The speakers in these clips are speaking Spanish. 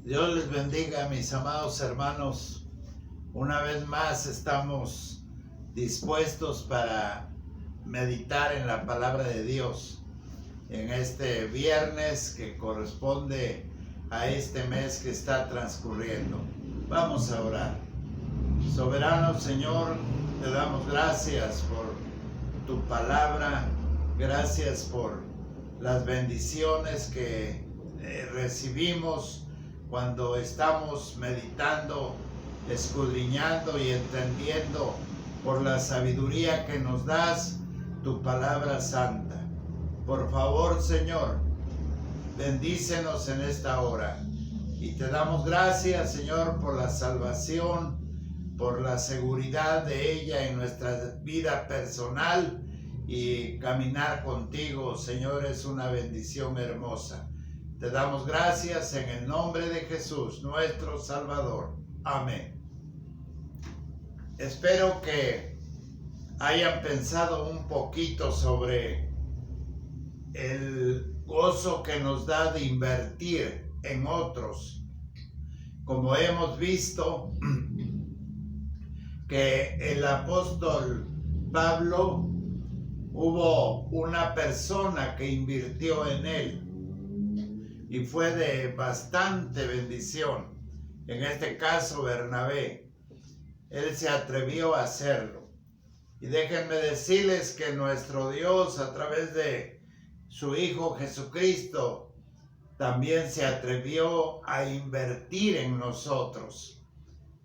Dios les bendiga, mis amados hermanos. Una vez más estamos dispuestos para meditar en la palabra de Dios en este viernes que corresponde a este mes que está transcurriendo. Vamos a orar. Soberano Señor, te damos gracias por tu palabra, gracias por las bendiciones que recibimos cuando estamos meditando, escudriñando y entendiendo por la sabiduría que nos das tu palabra santa. Por favor, Señor, bendícenos en esta hora y te damos gracias, Señor, por la salvación, por la seguridad de ella en nuestra vida personal, y caminar contigo, Señor, es una bendición hermosa. Te damos gracias en el nombre de Jesús, nuestro Salvador. Amén. Espero que hayan pensado un poquito sobre el gozo que nos da de invertir en otros. Como hemos visto que el apóstol Pablo, hubo una persona que invirtió en él y fue de bastante bendición. En este caso, Bernabé. Él se atrevió a hacerlo. Y déjenme decirles que nuestro Dios, a través de su Hijo Jesucristo, también se atrevió a invertir en nosotros.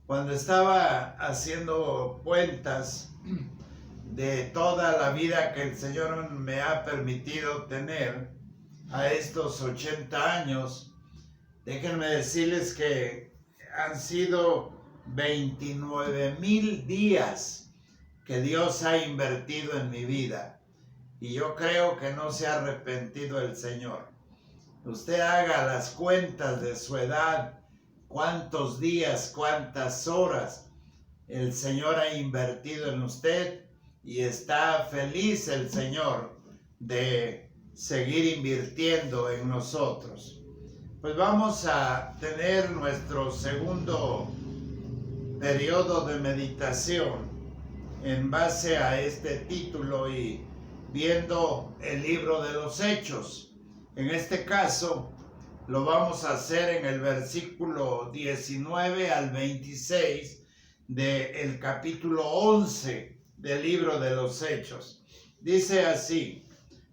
Cuando estaba haciendo cuentas de toda la vida que el Señor me ha permitido tener a estos 80 años, déjenme decirles que han sido 29,000 días que Dios ha invertido en mi vida, y yo creo que no se ha arrepentido el Señor. Usted haga las cuentas de su edad, cuántos días, cuántas horas el Señor ha invertido en usted, y está feliz el Señor de seguir invirtiendo en nosotros. Pues vamos a tener nuestro segundo periodo de meditación en base a este título y viendo el libro de los Hechos. En este caso lo vamos a hacer en el versículo 19 al 26 del capítulo 11 del libro de los Hechos. Dice así: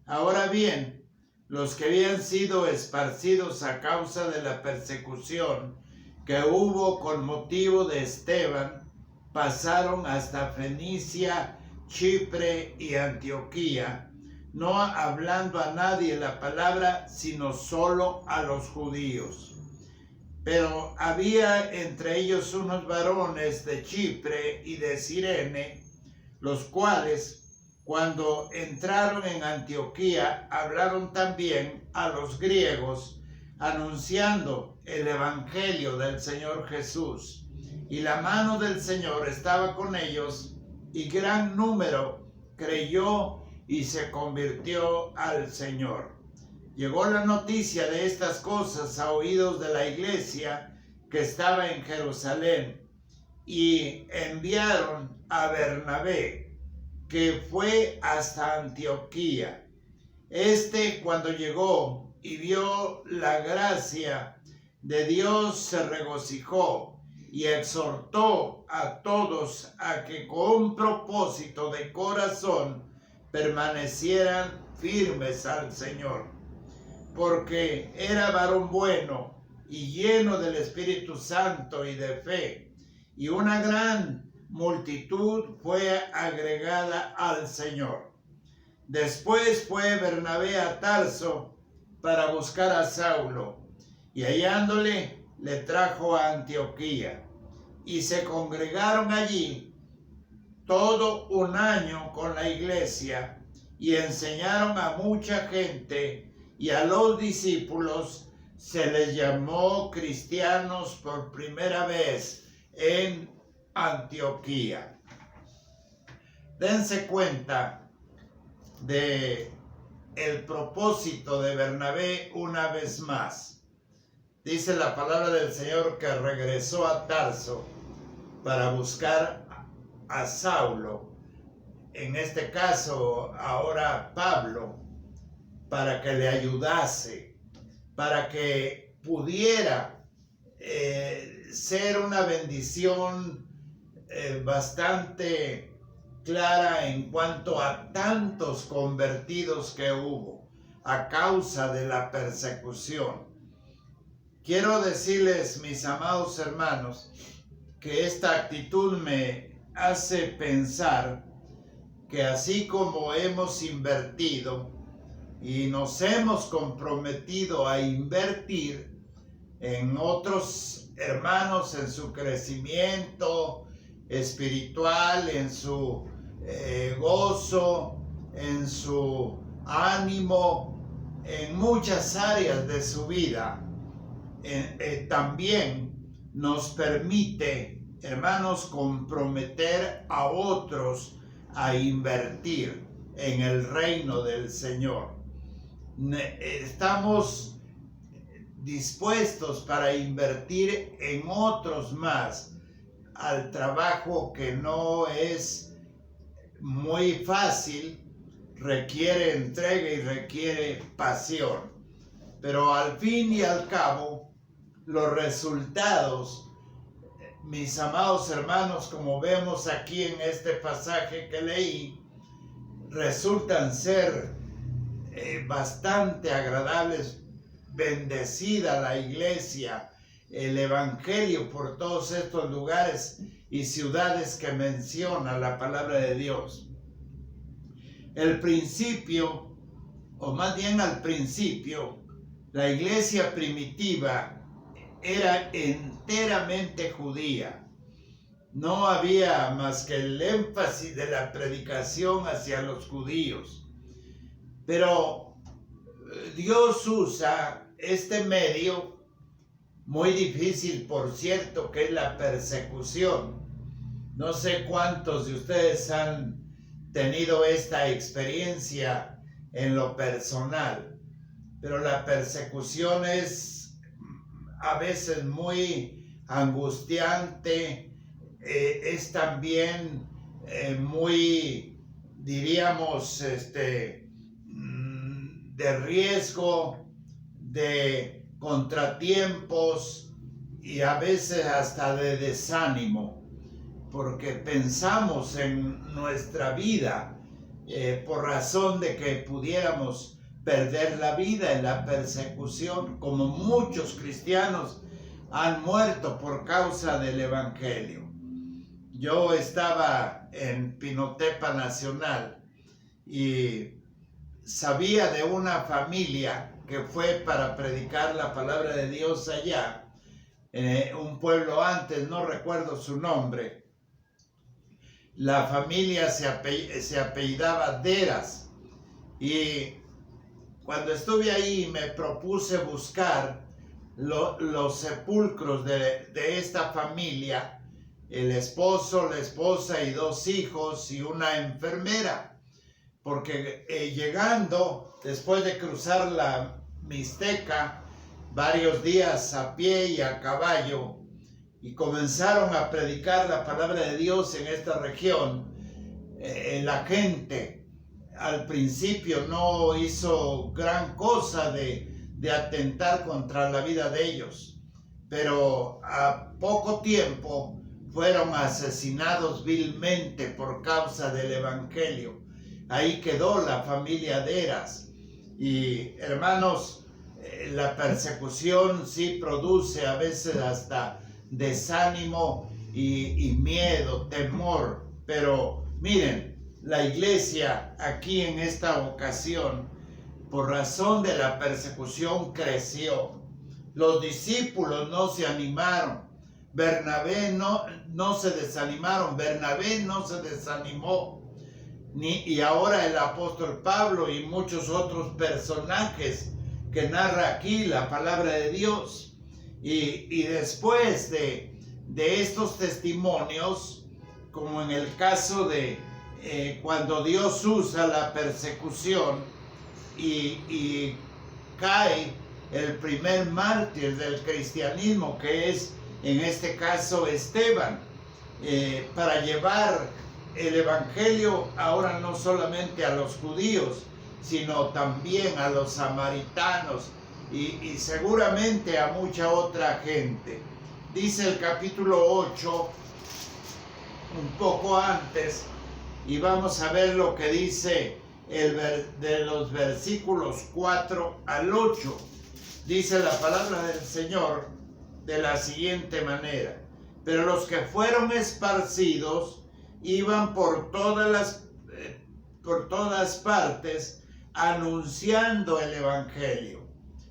ahora bien, los que habían sido esparcidos a causa de la persecución que hubo con motivo de Esteban, pasaron hasta Fenicia, Chipre y Antioquía, no hablando a nadie la palabra, sino solo a los judíos. Pero había entre ellos unos varones de Chipre y de Cirene, los cuales, cuando entraron en Antioquía, hablaron también a los griegos, anunciando el evangelio del Señor Jesús. Y la mano del Señor estaba con ellos, y gran número creyó y se convirtió al Señor. Llegó la noticia de estas cosas a oídos de la iglesia que estaba en Jerusalén, y enviaron a Bernabé, que fue hasta Antioquía. Cuando llegó y vio la gracia de Dios, se regocijó y exhortó a todos a que con propósito de corazón permanecieran firmes al Señor, porque era varón bueno y lleno del Espíritu Santo y de fe, y una gran multitud fue agregada al Señor. Después fue Bernabé a Tarso para buscar a Saulo, y hallándole le trajo a Antioquía, y se congregaron allí todo un año con la iglesia, y enseñaron a mucha gente, y a los discípulos se les llamó cristianos por primera vez en Antioquía. Dense cuenta de el propósito de Bernabé una vez más. Dice la palabra del Señor que regresó a Tarso para buscar a Saulo, en este caso ahora Pablo, para que le ayudase, para que pudiera ser una bendición bastante clara en cuanto a tantos convertidos que hubo a causa de la persecución. Quiero decirles, mis amados hermanos, que esta actitud me hace pensar que así como hemos invertido y nos hemos comprometido a invertir en otros hermanos, en su crecimiento espiritual, en su gozo, en su ánimo, en muchas áreas de su vida, también nos permite, hermanos, comprometer a otros a invertir en el reino del Señor. Estamos dispuestos para invertir en otros más al trabajo que no es muy fácil, requiere entrega y requiere pasión, pero al fin y al cabo los resultados, mis amados hermanos, como vemos aquí en este pasaje que leí, resultan ser bastante agradables. Bendecida la iglesia, el evangelio por todos estos lugares y ciudades que menciona la palabra de Dios. El principio, o más bien al principio, la iglesia primitiva era enteramente judía. No había más que el énfasis de la predicación hacia los judíos. Pero Dios usa este medio, muy difícil por cierto, que es la persecución. No sé cuántos de ustedes han tenido esta experiencia en lo personal, pero la persecución es a veces muy angustiante, es también muy, diríamos, de riesgo, de contratiempos y a veces hasta de desánimo, porque pensamos en nuestra vida por razón de que pudiéramos perder la vida en la persecución, como muchos cristianos han muerto por causa del evangelio. Yo estaba en Pinotepa Nacional y sabía de una familia que fue para predicar la palabra de Dios allá, un pueblo antes, no recuerdo su nombre. La familia se apellidaba Deras, y cuando estuve ahí me propuse buscar los sepulcros de esta familia, el esposo, la esposa y 2 hijos y una enfermera, porque llegando, después de cruzar la Mixteca, varios días a pie y a caballo, y comenzaron a predicar la palabra de Dios en esta región, la gente al principio no hizo gran cosa de atentar contra la vida de ellos, pero a poco tiempo fueron asesinados vilmente por causa del evangelio. Ahí quedó la familia Deras. Y hermanos, la persecución sí produce a veces hasta desánimo y miedo, temor. Pero miren, la iglesia aquí en esta ocasión, por razón de la persecución, creció. Los discípulos no se animaron. Bernabé no se desanimaron. Bernabé no se desanimó. Y ahora el apóstol Pablo y muchos otros personajes que narra aquí la palabra de Dios. Y después de estos testimonios, como en el caso de cuando Dios usa la persecución y cae el primer mártir del cristianismo, que es en este caso Esteban, para llevar el evangelio ahora no solamente a los judíos, sino también a los samaritanos y seguramente a mucha otra gente. Dice el capítulo 8, un poco antes, y vamos a ver lo que dice de los versículos 4 al 8. Dice la palabra del Señor de la siguiente manera: pero los que fueron esparcidos iban por todas partes anunciando el evangelio.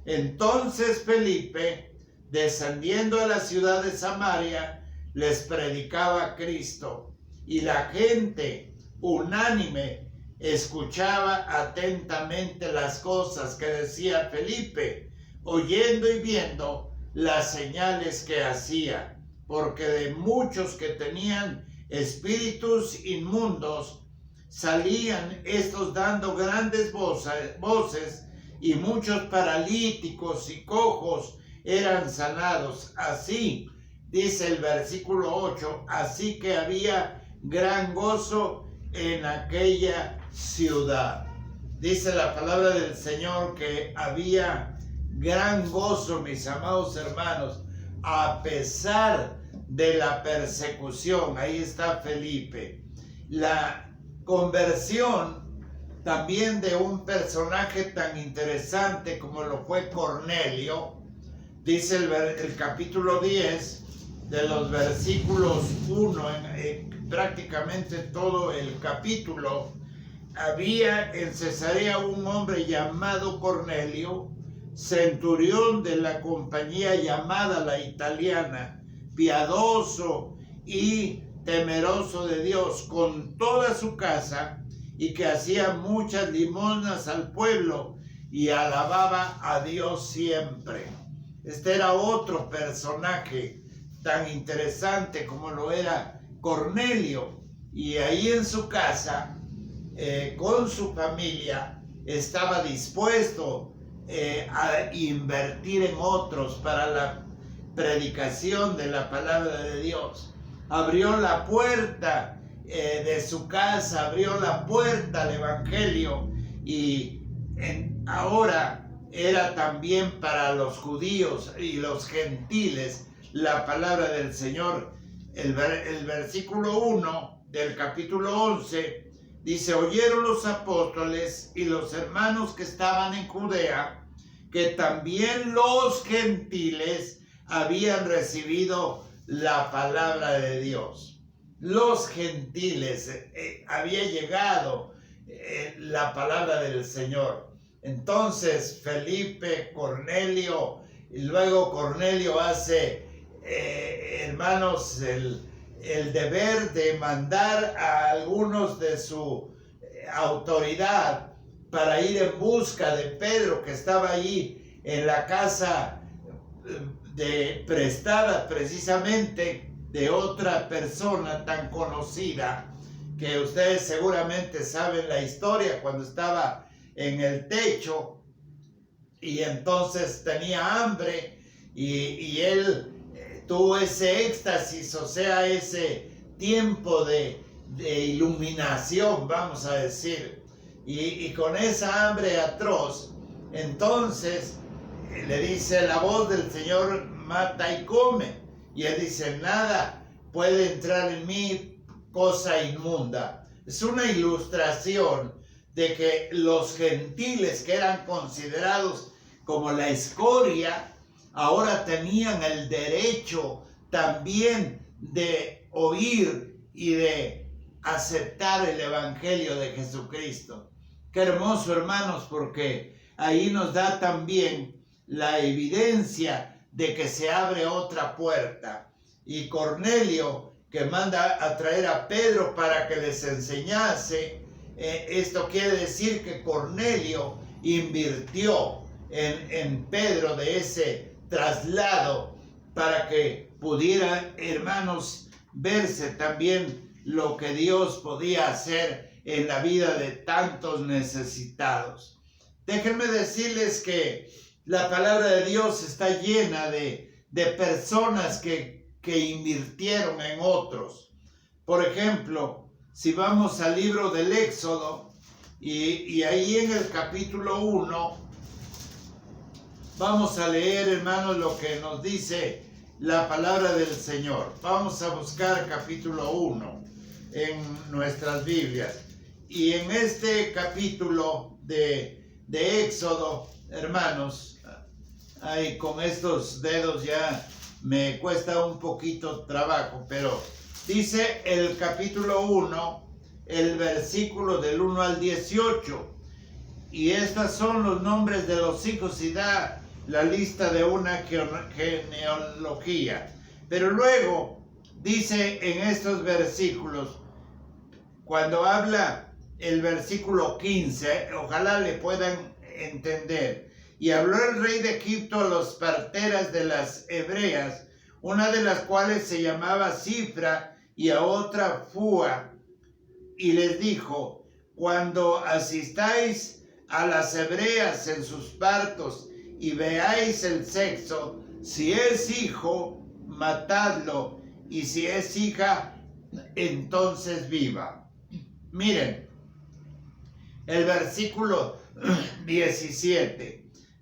Entonces Felipe, descendiendo a la ciudad de Samaria, les predicaba a Cristo, y la gente unánime escuchaba atentamente las cosas que decía Felipe, oyendo y viendo las señales que hacía, porque de muchos que tenían espíritus inmundos salían estos dando grandes voces, y muchos paralíticos y cojos eran sanados. Así, dice el versículo 8, así que había gran gozo en aquella ciudad. Dice la palabra del Señor que había gran gozo, mis amados hermanos, a pesar de la persecución. Ahí está Felipe. La conversión también de un personaje tan interesante como lo fue Cornelio. Dice el capítulo 10 de los versículos 1 prácticamente todo el capítulo. Había en Cesarea un hombre llamado Cornelio, centurión de la compañía llamada la Italiana, piadoso y temeroso de Dios con toda su casa, y que hacía muchas limosnas al pueblo y alababa a Dios siempre. Este era otro personaje tan interesante como lo era Cornelio, y ahí en su casa, con su familia, estaba dispuesto a invertir en otros para la predicación de la palabra de Dios. Abrió la puerta de su casa, abrió la puerta al evangelio, y ahora era también para los judíos y los gentiles la palabra del Señor. El versículo 1 del capítulo 11 dice: oyeron los apóstoles y los hermanos que estaban en Judea que también los gentiles habían recibido la palabra de Dios. Los gentiles, había llegado la palabra del Señor. Entonces Felipe, Cornelio, y luego Cornelio hace, hermanos, el deber de mandar a algunos de su autoridad para ir en busca de Pedro, que estaba allí en la casa prestada precisamente de otra persona tan conocida, que ustedes seguramente saben la historia, cuando estaba en el techo y entonces tenía hambre, y él tuvo ese éxtasis, o sea, ese tiempo de iluminación, vamos a decir, y con esa hambre atroz, entonces le dice la voz del Señor: mata y come. Y él dice: nada puede entrar en mí cosa inmunda. Es una ilustración de que los gentiles, que eran considerados como la escoria, ahora tenían el derecho también de oír y de aceptar el evangelio de Jesucristo. Qué hermoso, hermanos, porque ahí nos da también la evidencia de que se abre otra puerta. Y Cornelio, que manda a traer a Pedro para que les enseñase, esto quiere decir que Cornelio invirtió en Pedro de ese traslado para que pudiera, hermanos, verse también lo que Dios podía hacer en la vida de tantos necesitados. Déjenme decirles que La palabra de Dios está llena de personas que invirtieron en otros. Por ejemplo, si vamos al libro del Éxodo, y ahí en el capítulo 1, vamos a leer, hermanos, lo que nos dice la palabra del Señor. Vamos a buscar capítulo 1 en nuestras Biblias. Y en este capítulo de Éxodo, hermanos, ay, con estos dedos ya me cuesta un poquito trabajo, pero dice el capítulo 1, el versículo del 1 al 18. Y estos son los nombres de los hijos y da la lista de una genealogía. Pero luego dice en estos versículos, cuando habla el versículo 15, ojalá le puedan entender. Y habló el rey de Egipto a los parteras de las hebreas, una de las cuales se llamaba Cifra y a otra Fua, y les dijo: cuando asistáis a las hebreas en sus partos y veáis el sexo, si es hijo, matadlo, y si es hija, entonces viva. Miren, el versículo 17.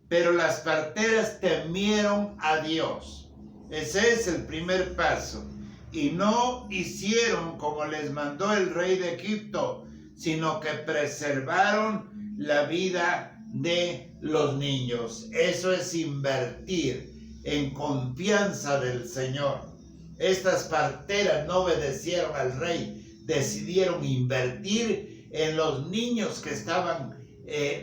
Pero las parteras temieron a Dios. Ese es el primer paso. Y no hicieron como les mandó el rey de Egipto, sino que preservaron la vida de los niños. Eso es invertir en confianza del Señor. Estas parteras no obedecieron al rey, decidieron invertir en los niños que estaban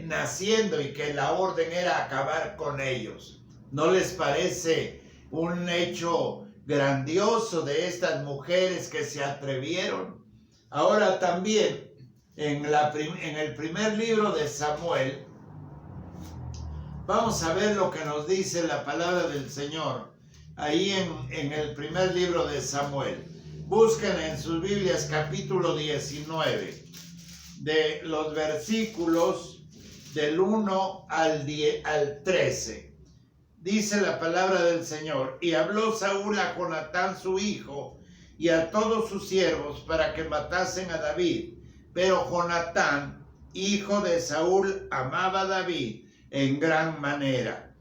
naciendo y que la orden era acabar con ellos. ¿No les parece un hecho grandioso de estas mujeres que se atrevieron? Ahora también en el primer libro de Samuel vamos a ver lo que nos dice la palabra del Señor. Ahí en el primer libro de Samuel, busquen en sus Biblias capítulo 19, de los versículos del 1 al 13. Dice la palabra del Señor: y habló Saúl a Jonatán su hijo y a todos sus siervos para que matasen a David. Pero Jonatán, hijo de Saúl, amaba a David en gran manera.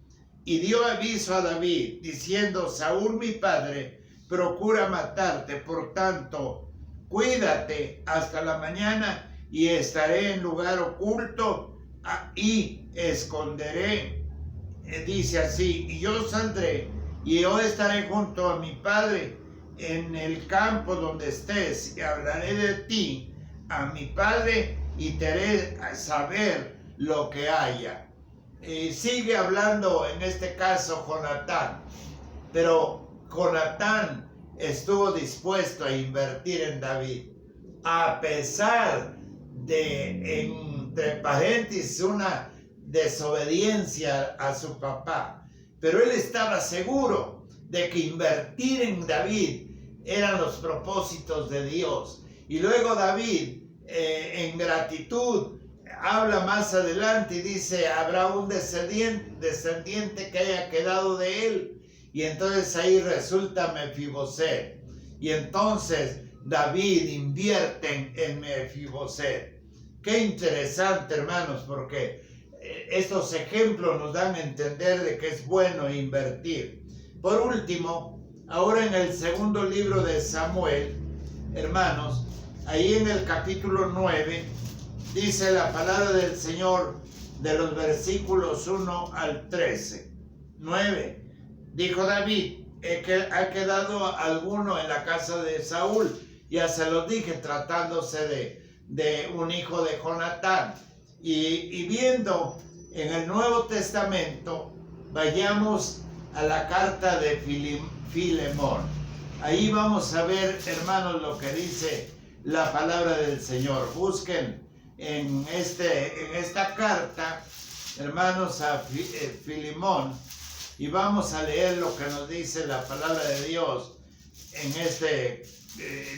Y dio aviso a David, diciendo: Saúl mi padre procura matarte, por tanto, cuídate hasta la mañana y estaré en lugar oculto y esconderé. Dice así: y yo saldré y yo estaré junto a mi padre en el campo donde estés, y hablaré de ti a mi padre y te haré saber lo que haya. Sigue hablando en este caso Jonatán, pero Jonatán estuvo dispuesto a invertir en David, a pesar de, entre paréntesis, una desobediencia a su papá. Pero él estaba seguro de que invertir en David eran los propósitos de Dios. Y luego David, en gratitud, habla más adelante y dice: habrá un descendiente que haya quedado de él. Y entonces ahí resulta Mefiboset. Y entonces David invierte en Mefiboset. Qué interesante, hermanos, porque estos ejemplos nos dan a entender de que es bueno invertir. Por último, ahora en el segundo libro de Samuel, hermanos, ahí en el capítulo 9, dice la palabra del Señor de los versículos 1 al 13. 9. Dijo David: ¿ha quedado alguno en la casa de Saúl? Ya se lo dije, tratándose de un hijo de Jonatán. Y viendo en el Nuevo Testamento, vayamos a la carta de Filemón. Ahí vamos a ver, hermanos, lo que dice la palabra del Señor. Busquen en esta carta, hermanos, a Filemón, y vamos a leer lo que nos dice la palabra de Dios en este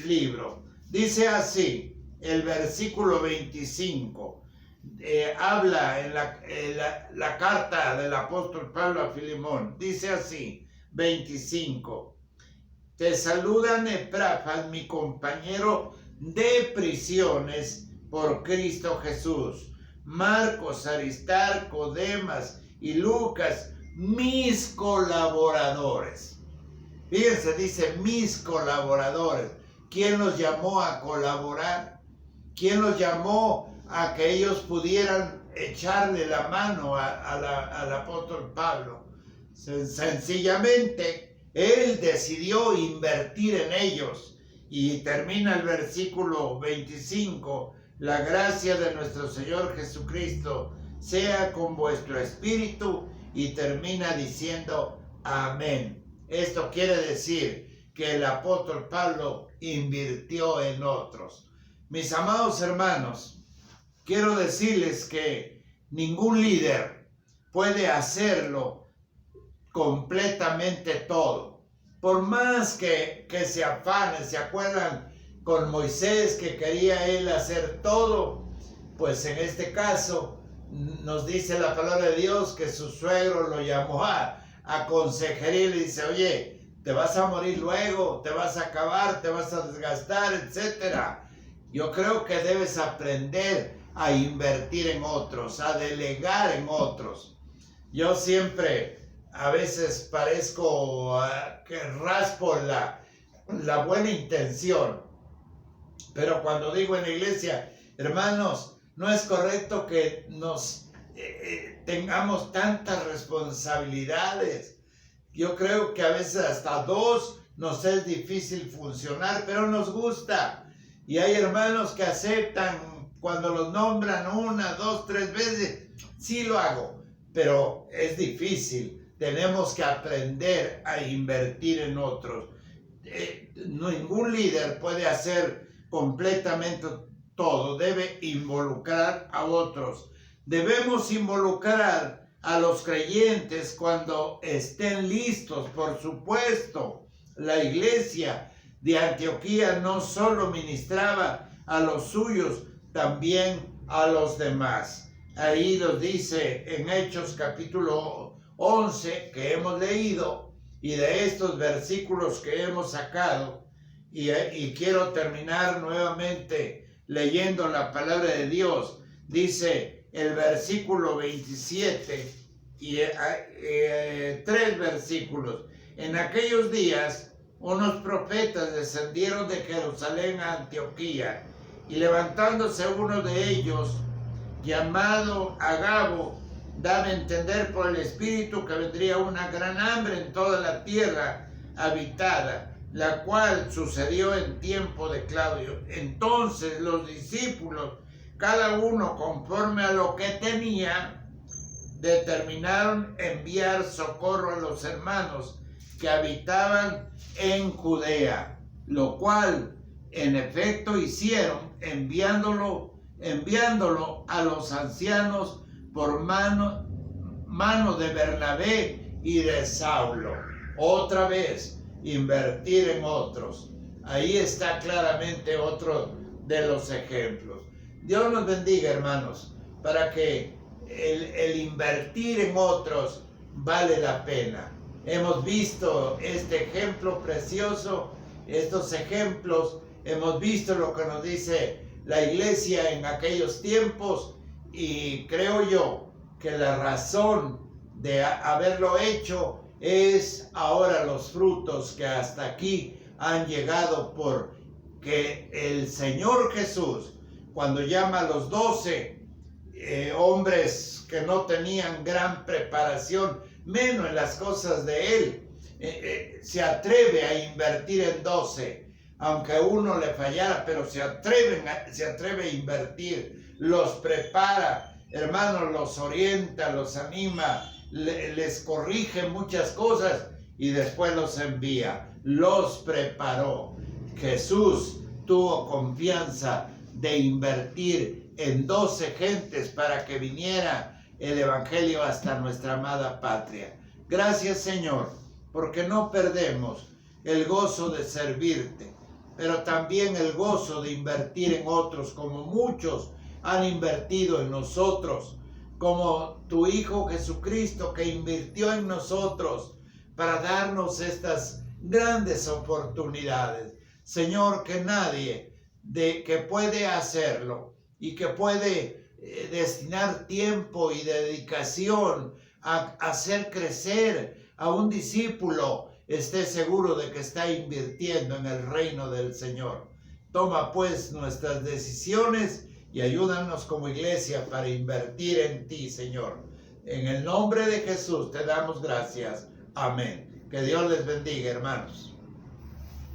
libro. Dice así el versículo 25: habla en la carta del apóstol Pablo a Filemón. Dice así, 25. Te saludan Epafras, mi compañero de prisiones por Cristo Jesús, Marcos, Aristarco, Demas y Lucas, mis colaboradores. Fíjense, dice mis colaboradores. ¿Quién los llamó a colaborar? ¿Quién los llamó a que ellos pudieran echarle la mano al apóstol Pablo? Sencillamente, él decidió invertir en ellos. Y termina el versículo 25. La gracia de nuestro Señor Jesucristo sea con vuestro espíritu. Y termina diciendo amén. Esto quiere decir que el apóstol Pablo invirtió en otros. Mis amados hermanos, quiero decirles que ningún líder puede hacerlo completamente todo. Por más que se afanen, ¿se acuerdan con Moisés que quería él hacer todo? Pues en este caso nos dice la palabra de Dios que su suegro lo llamó a consejería y le dice, oye, te vas a morir luego, te vas a acabar, te vas a desgastar, etc. Yo creo que debes aprender a invertir en otros, a delegar en otros. Yo siempre, a veces parezco que raspo la buena intención, pero cuando digo en la iglesia, hermanos, no es correcto que nos tengamos tantas responsabilidades. Yo creo que a veces hasta dos nos es difícil funcionar, pero nos gusta. Y hay hermanos que aceptan cuando los nombran 1, 2, 3 veces. Sí lo hago, pero es difícil. Tenemos que aprender a invertir en otros. Ningún líder puede hacer completamente todo, debe involucrar a otros. Debemos involucrar a los creyentes cuando estén listos, por supuesto. La iglesia de Antioquía no solo ministraba a los suyos, también a los demás. Ahí lo dice en Hechos capítulo 11 que hemos leído, y de estos versículos que hemos sacado, y quiero terminar nuevamente leyendo la palabra de Dios. Dice el versículo 27 y 3 versículos. En aquellos días unos profetas descendieron de Jerusalén a Antioquía, y levantándose uno de ellos, llamado Agabo, daba a entender por el Espíritu que vendría una gran hambre en toda la tierra habitada, la cual sucedió en tiempo de Claudio. Entonces los discípulos, cada uno conforme a lo que tenía, determinaron enviar socorro a los hermanos que habitaban en Judea, lo cual en efecto hicieron, enviándolo a los ancianos por mano de Bernabé y de Saulo. Otra vez, invertir en otros. Ahí está claramente otro de los ejemplos. Dios nos bendiga, hermanos, para que el invertir en otros vale la pena. Hemos visto este ejemplo precioso, estos ejemplos, hemos visto lo que nos dice la iglesia en aquellos tiempos, y creo yo que la razón de haberlo hecho es ahora los frutos que hasta aquí han llegado, porque el Señor Jesús, cuando llama a los 12 hombres que no tenían gran preparación, menos en las cosas de Él, se atreve a invertir en 12, aunque uno le fallara, pero se atreve a invertir, los prepara, hermanos, los orienta, los anima, les corrige muchas cosas y después los envía. Los preparó. Jesús tuvo confianza de invertir en 12 gentes para que viniera el evangelio hasta nuestra amada patria. Gracias, Señor, porque no perdemos el gozo de servirte, pero también el gozo de invertir en otros, como muchos han invertido en nosotros, como tu Hijo Jesucristo que invirtió en nosotros para darnos estas grandes oportunidades. Señor, que nadie que puede hacerlo y que puede destinar tiempo y dedicación a hacer crecer a un discípulo, esté seguro de que está invirtiendo en el reino del Señor. Toma pues nuestras decisiones y ayúdanos como iglesia para invertir en ti, Señor. En el nombre de Jesús te damos gracias. Amén. Que Dios les bendiga, hermanos.